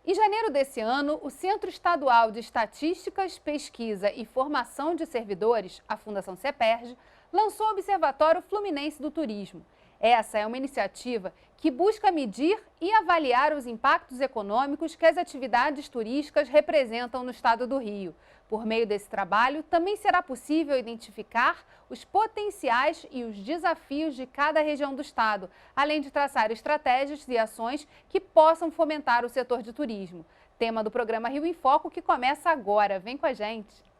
Em janeiro desse ano, o Centro Estadual de Estatísticas, Pesquisa e Formação de Servidores, a Fundação CEPERJ, lançou o Observatório Fluminense do Turismo. Essa é uma iniciativa que busca medir e avaliar os impactos econômicos que as atividades turísticas representam no estado do Rio. Por meio desse trabalho, também será possível identificar os potenciais e os desafios de cada região do estado, além de traçar estratégias e ações que possam fomentar o setor de turismo. Tema do programa Rio em Foco, que começa agora. Vem com a gente!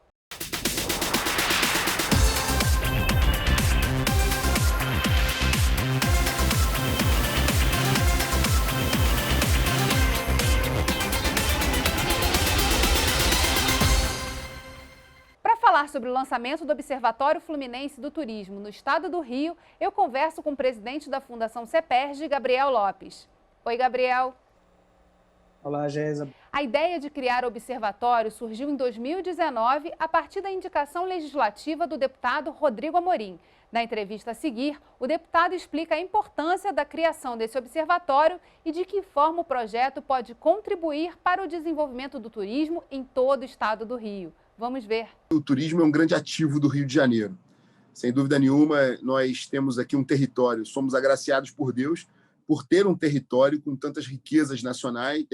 Para falar sobre o lançamento do Observatório Fluminense do Turismo no estado do Rio, eu converso com o presidente da Fundação CEPERJ, Gabriel Lopes. Oi, Gabriel. Olá, Gésa. A ideia de criar o observatório surgiu em 2019 a partir da indicação legislativa do deputado Rodrigo Amorim. Na entrevista a seguir, o deputado explica a importância da criação desse observatório e de que forma o projeto pode contribuir para o desenvolvimento do turismo em todo o estado do Rio. Vamos ver. O turismo é um grande ativo do Rio de Janeiro. Sem dúvida nenhuma, nós temos aqui um território, somos agraciados por Deus por ter um território com tantas riquezas nacionais,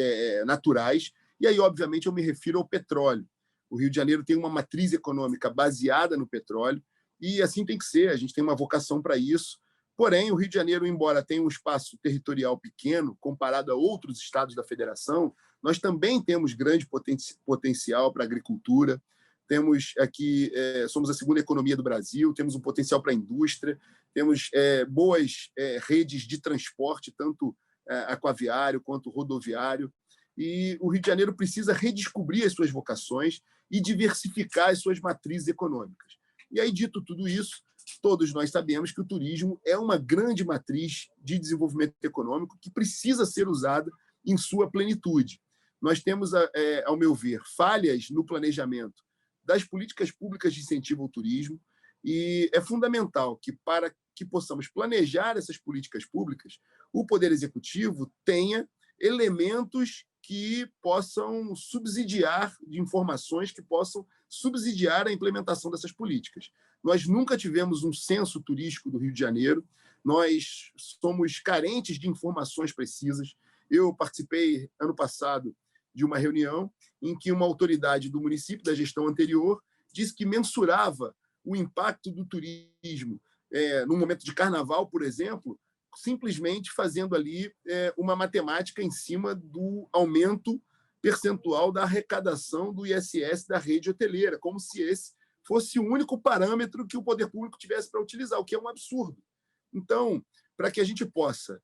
naturais, e aí, obviamente, eu me refiro ao petróleo. O Rio de Janeiro tem uma matriz econômica baseada no petróleo, e assim tem que ser, a gente tem uma vocação para isso. Porém, o Rio de Janeiro, embora tenha um espaço territorial pequeno, comparado a outros estados da federação, nós também temos grande potencial para a agricultura, temos aqui, somos a segunda economia do Brasil, temos um potencial para a indústria, temos boas redes de transporte, tanto aquaviário quanto rodoviário, e o Rio de Janeiro precisa redescobrir as suas vocações e diversificar as suas matrizes econômicas. E aí, dito tudo isso, todos nós sabemos que o turismo é uma grande matriz de desenvolvimento econômico que precisa ser usada em sua plenitude. Nós temos, ao meu ver, falhas no planejamento das políticas públicas de incentivo ao turismo, e é fundamental que, para que possamos planejar essas políticas públicas, o Poder Executivo tenha elementos que possam subsidiar, de informações que possam subsidiar a implementação dessas políticas. Nós nunca tivemos um censo turístico do Rio de Janeiro, nós somos carentes de informações precisas. Eu participei, ano passado, de uma reunião em que uma autoridade do município, da gestão anterior, disse que mensurava o impacto do turismo no momento de carnaval, por exemplo, simplesmente fazendo ali uma matemática em cima do aumento percentual da arrecadação do ISS da rede hoteleira, como se esse fosse o único parâmetro que o poder público tivesse para utilizar, o que é um absurdo. Então, para que a gente possa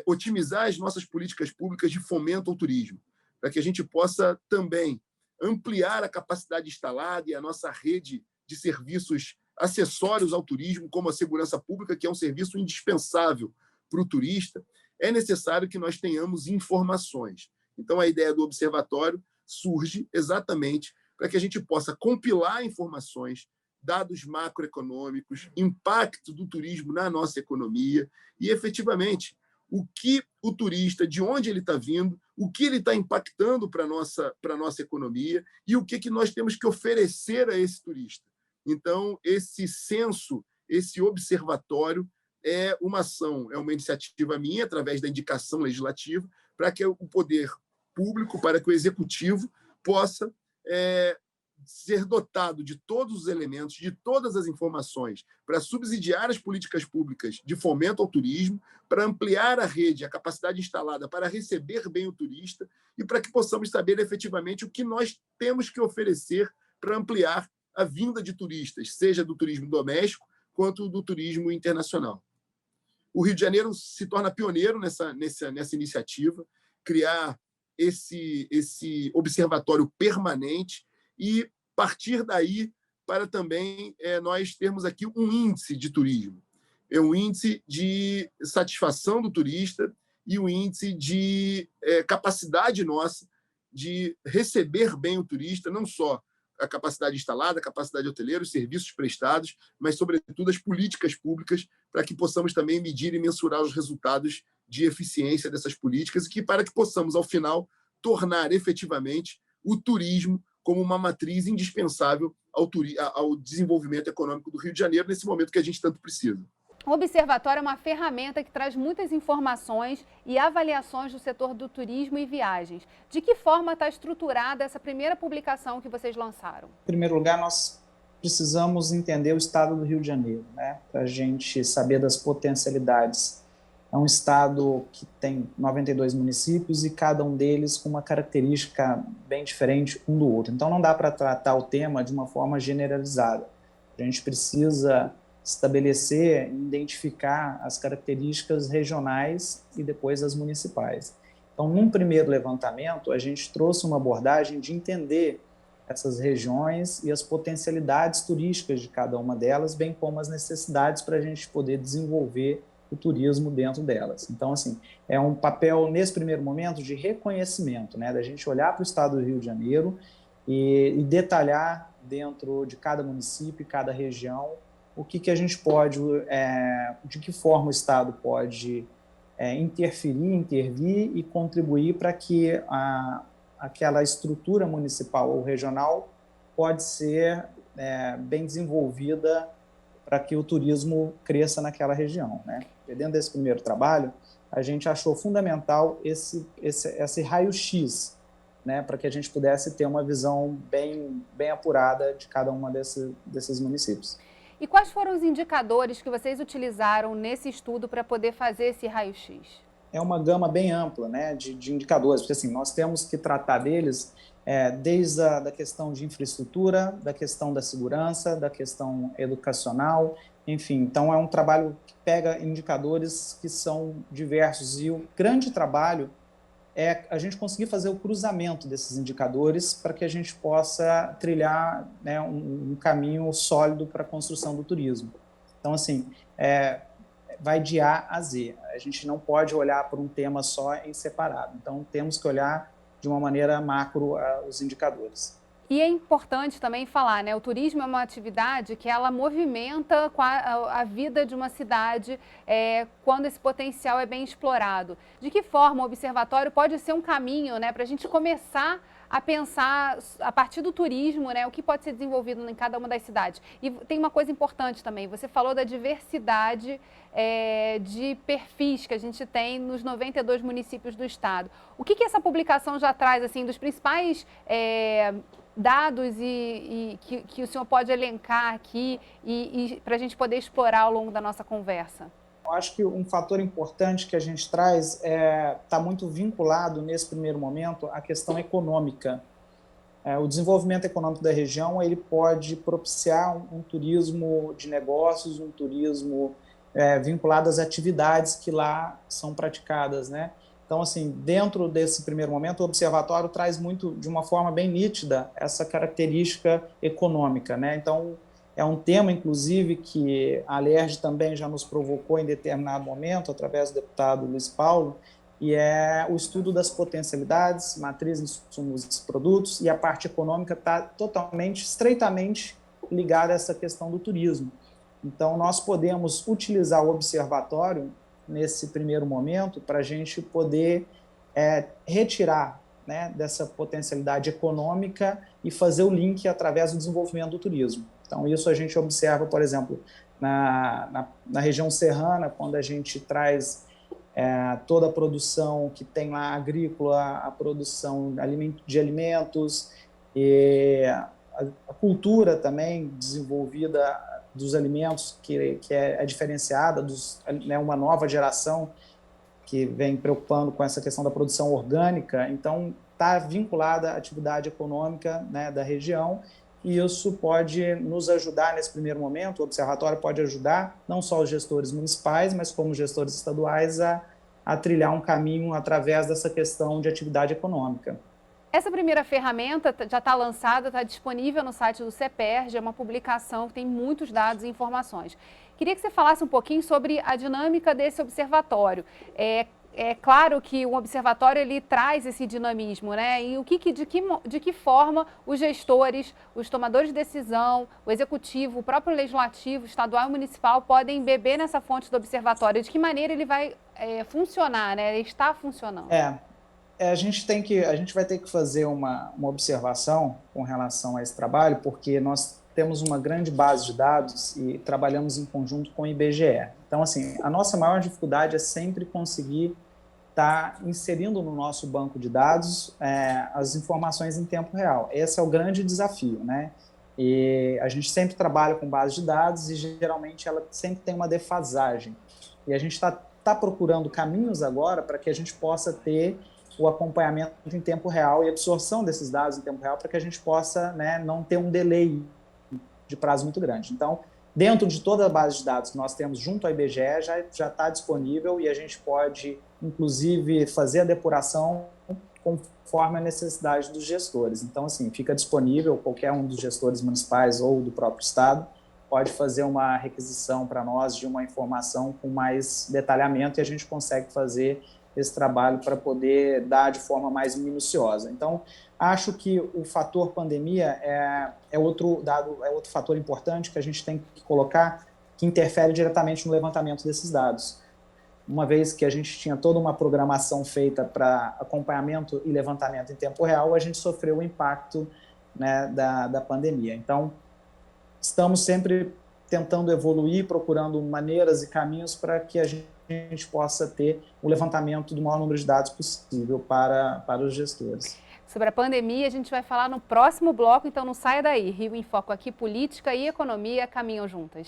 otimizar as nossas políticas públicas de fomento ao turismo, para que a gente possa também ampliar a capacidade instalada e a nossa rede de serviços acessórios ao turismo, como a segurança pública, que é um serviço indispensável para o turista, é necessário que nós tenhamos informações. Então, a ideia do observatório surge exatamente para que a gente possa compilar informações, dados macroeconômicos, impacto do turismo na nossa economia e, efetivamente, o que o turista, de onde ele está vindo, o que ele está impactando para a nossa economia e o que nós temos que oferecer a esse turista. Então, esse censo, esse observatório é uma ação, é uma iniciativa minha, através da indicação legislativa, para que o poder público, para que o executivo possa ser dotado de todos os elementos, de todas as informações, para subsidiar as políticas públicas de fomento ao turismo, para ampliar a rede, a capacidade instalada para receber bem o turista e para que possamos saber efetivamente o que nós temos que oferecer para ampliar a vinda de turistas, seja do turismo doméstico quanto do turismo internacional. O Rio de Janeiro se torna pioneiro nessa iniciativa, criar esse observatório permanente e partir daí para também nós termos aqui um índice de turismo, um índice de satisfação do turista e um índice de capacidade nossa de receber bem o turista, não só a capacidade instalada, a capacidade hoteleira, os serviços prestados, mas, sobretudo, as políticas públicas, para que possamos também medir e mensurar os resultados de eficiência dessas políticas e que, para que possamos, ao final, tornar efetivamente o turismo como uma matriz indispensável ao desenvolvimento econômico do Rio de Janeiro nesse momento que a gente tanto precisa. O Observatório é uma ferramenta que traz muitas informações e avaliações do setor do turismo e viagens. De que forma está estruturada essa primeira publicação que vocês lançaram? Em primeiro lugar, nós precisamos entender o estado do Rio de Janeiro, né? Para a gente saber das potencialidades. É um estado que tem 92 municípios e cada um deles com uma característica bem diferente um do outro. Então, não dá para tratar o tema de uma forma generalizada. A gente precisa estabelecer, identificar as características regionais e depois as municipais. Então, num primeiro levantamento, a gente trouxe uma abordagem de entender essas regiões e as potencialidades turísticas de cada uma delas, bem como as necessidades para a gente poder desenvolver o turismo dentro delas. Então, assim, é um papel, nesse primeiro momento, de reconhecimento, né, da gente olhar para o estado do Rio de Janeiro e detalhar dentro de cada município, cada região, o que a gente pode, de que forma o Estado pode intervir e contribuir para que aquela estrutura municipal ou regional pode ser bem desenvolvida para que o turismo cresça naquela região, né? E dentro desse primeiro trabalho, a gente achou fundamental esse raio-x, né, para que a gente pudesse ter uma visão bem apurada de cada uma desses municípios. E quais foram os indicadores que vocês utilizaram nesse estudo para poder fazer esse raio-x? É uma gama bem ampla, né, de indicadores, porque assim, nós temos que tratar deles desde da questão de infraestrutura, da questão da segurança, da questão educacional, enfim. Então, é um trabalho que pega indicadores que são diversos e o grande trabalho é a gente conseguir fazer o cruzamento desses indicadores para que a gente possa trilhar, né, um caminho sólido para a construção do turismo. Então, assim, vai de A a Z. A gente não pode olhar por um tema só em separado. Então, temos que olhar de uma maneira macro os indicadores. E é importante também falar, né? O turismo é uma atividade que ela movimenta a vida de uma cidade quando esse potencial é bem explorado. De que forma o observatório pode ser um caminho, né, para a gente começar a pensar a partir do turismo, né, o que pode ser desenvolvido em cada uma das cidades? E tem uma coisa importante também, você falou da diversidade de perfis que a gente tem nos 92 municípios do estado. O que essa publicação já traz, assim, dos principais dados que o senhor pode elencar aqui e para a gente poder explorar ao longo da nossa conversa? Eu acho que um fator importante que a gente traz está muito vinculado, nesse primeiro momento, à questão econômica. O desenvolvimento econômico da região ele pode propiciar um turismo de negócios, um turismo vinculado às atividades que lá são praticadas, né? Então, assim, dentro desse primeiro momento, o observatório traz muito, de uma forma bem nítida, essa característica econômica, né? Então, é um tema, inclusive, que a Alerj também já nos provocou em determinado momento, através do deputado Luiz Paulo, e é o estudo das potencialidades, matriz, insumos e produtos, e a parte econômica está totalmente, estreitamente ligada a essa questão do turismo. Então, nós podemos utilizar o observatório nesse primeiro momento para a gente poder retirar, né, dessa potencialidade econômica e fazer o link através do desenvolvimento do turismo. Então, isso a gente observa, por exemplo, na região serrana, quando a gente traz toda a produção que tem lá agrícola, a produção de alimentos, e a cultura também desenvolvida dos alimentos, que é diferenciada, né, uma nova geração que vem preocupando com essa questão da produção orgânica. Então, está vinculada à atividade econômica, né, da região, e isso pode nos ajudar nesse primeiro momento. O observatório pode ajudar não só os gestores municipais, mas como os gestores estaduais a trilhar um caminho através dessa questão de atividade econômica. Essa primeira ferramenta já está lançada, está disponível no site do CEPERJ, é uma publicação que tem muitos dados e informações. Queria que você falasse um pouquinho sobre a dinâmica desse observatório. É claro que o observatório ele traz esse dinamismo, né? E de que forma os gestores, os tomadores de decisão, o executivo, o próprio legislativo, estadual e municipal podem beber nessa fonte do observatório? De que maneira ele vai funcionar, né? Ele está funcionando? A gente vai ter que fazer uma observação com relação a esse trabalho, porque nós temos uma grande base de dados e trabalhamos em conjunto com o IBGE. Então, assim, a nossa maior dificuldade é sempre conseguir estar inserindo no nosso banco de dados as informações em tempo real. Esse é o grande desafio, né? E a gente sempre trabalha com base de dados e geralmente ela sempre tem uma defasagem. E a gente está procurando caminhos agora para que a gente possa ter o acompanhamento em tempo real e absorção desses dados em tempo real para que a gente possa, né, não ter um delay de prazo muito grande. Então, dentro de toda a base de dados que nós temos junto ao IBGE, já está disponível e a gente pode, inclusive, fazer a depuração conforme a necessidade dos gestores. Então, assim, fica disponível, qualquer um dos gestores municipais ou do próprio Estado pode fazer uma requisição para nós de uma informação com mais detalhamento e a gente consegue fazer esse trabalho para poder dar de forma mais minuciosa. Então, acho que o fator pandemia é outro fator importante que a gente tem que colocar, que interfere diretamente no levantamento desses dados. Uma vez que a gente tinha toda uma programação feita para acompanhamento e levantamento em tempo real, a gente sofreu o impacto, né, da pandemia. Então, estamos sempre tentando evoluir, procurando maneiras e caminhos para que a gente possa ter o levantamento do maior número de dados possível para os gestores. Sobre a pandemia, a gente vai falar no próximo bloco, então não saia daí. Rio em Foco aqui, política e economia caminham juntas.